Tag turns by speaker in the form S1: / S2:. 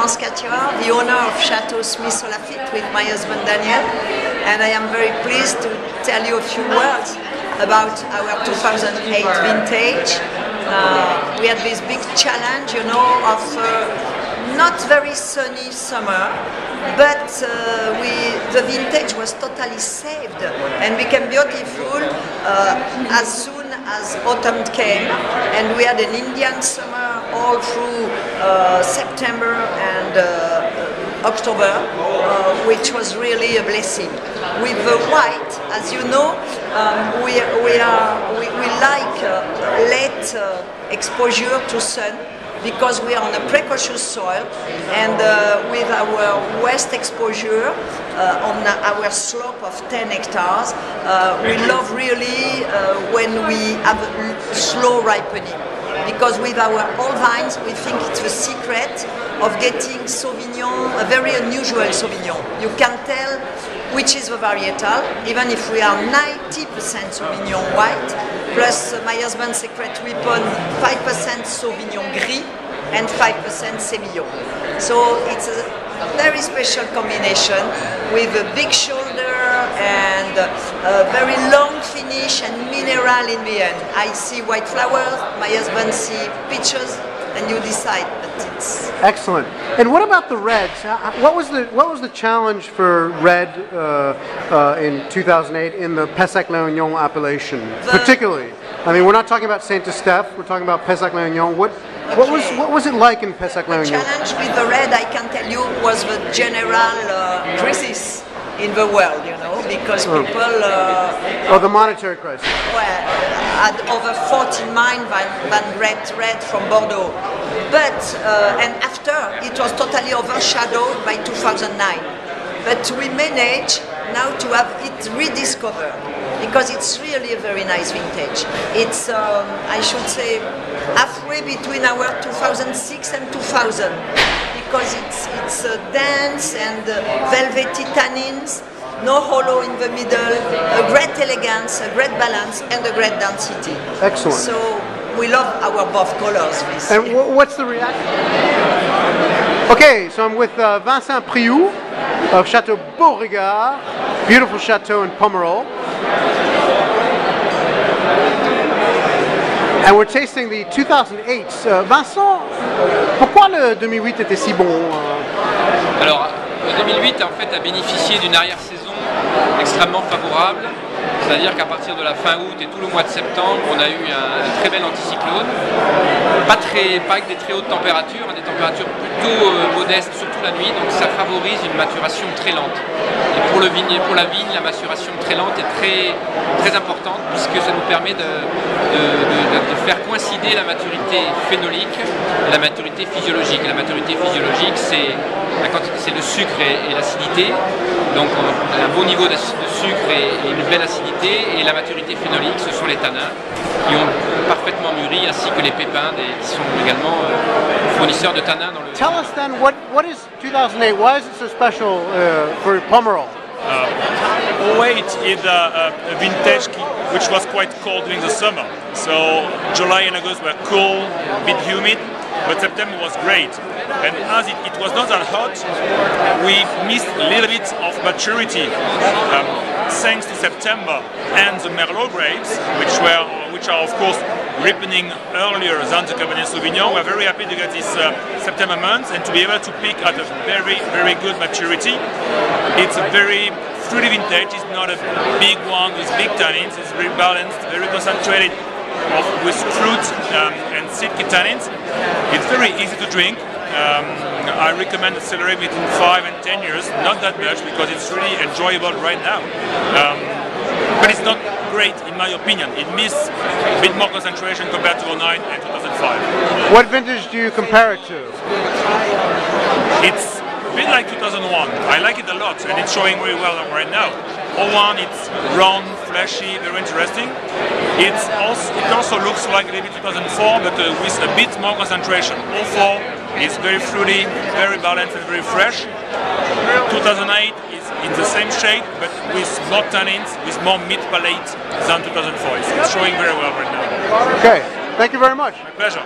S1: Florence Catuard, the owner of Chateau Smith Lafitte with my husband Daniel, and I am very pleased to tell you a few words about our 2008 vintage. We had this big challenge, you know, of not very sunny summer, but the vintage was totally saved and became beautiful as soon as autumn came, and we had an Indian summer all through September and October, which was really a blessing. With the white, as you know, we like late exposure to sun, because we are on a precocious soil, and with our west exposure on our slope of 10 hectares, we love really when we have slow ripening, because with our old vines we think it's the secret of getting Sauvignon, a very unusual Sauvignon. You can tell which is the varietal, even if we are 90% Sauvignon white, plus my husband's secret weapon, 5% Sauvignon Gris and 5% Semillon. So it's a very special combination with a big shoulder and a very long finish and mineral in the end. I see white flowers, my husband see peaches, and you decide. But it's
S2: excellent. And what about the reds? What was the challenge for red in 2008 in the Pessac-Léognan appellation, particularly? I mean, we're not talking about Saint-Estèphe. We're talking about Pessac-Léognan. What was it like in Pessac-Léognan?
S1: The challenge with the red, I can tell you, was the general crisis in the world, you know, because people...
S2: the monetary crisis.
S1: Well, had over 40 mine than red from Bordeaux. But, and after, it was totally overshadowed by 2009. But we managed now to have it rediscovered, because it's really a very nice vintage. It's, I should say, halfway between our 2006 and 2000, because it's dense and velvety tannins, no hollow in the middle, a great elegance, a great balance, and a great density.
S2: Excellent.
S1: So we love our both colors.
S2: And what's the reaction? Okay, so I'm with Vincent Priou of Chateau Beauregard, beautiful chateau in Pomerol. And we're tasting the 2008. Vincent, pourquoi le 2008 était si bon?
S3: Alors, le 2008 en fait a bénéficié d'une arrière-saison extrêmement favorable. C'est-à-dire qu'à partir de la fin août et tout le mois de septembre, on a eu un très bel anticyclone. Pas avec des très hautes températures, des températures plutôt modestes, surtout la nuit, donc ça favorise une maturation très lente. Et pour la vigne, la maturation très lente est très importante, puisque ça nous permet de faire coïncider la maturité phénolique et la maturité physiologique. Et la maturité physiologique, c'est le sucre et l'acidité. Donc on a un bon niveau de sucre et une belle acidité, et la maturité phénolique, ce sont les tanins qui ont parfaitement mûri, ainsi que les pépins qui sont également fournisseurs de tanins dans le...
S2: Tell us then, what is 2008? Why is it so special for Pomerol?
S4: 08 is a vintage which was quite cold during the summer. So July and August were cool, a bit humid, but September was great. And as it was not that hot, we missed a little bit of maturity. Thanks to September and the Merlot grapes, which are of course ripening earlier than the Cabernet Sauvignon. We're very happy to get this September month and to be able to pick at a very, very good maturity. It's a very fruity vintage. It's not a big one with big tannins. It's very balanced, very concentrated with fruit and silky tannins. It's very easy to drink. I recommend accelerate between 5 and 10 years, not that much, because it's really enjoyable right now. But it's not great in my opinion. It missed a bit more concentration compared to 2009 and 2005.
S2: What vintage do you compare it to?
S4: It's a bit like 2001. I like it a lot, and it's showing very well right now. 01, it's round, fleshy, very interesting. It also looks like maybe 2004, but with a bit more concentration. 04 is very fruity, very balanced and very fresh. 2008 is in the same shade, but with more tannins, with more meat palate than 2004. It's showing very well right now.
S2: Okay, thank you very much.
S4: My pleasure.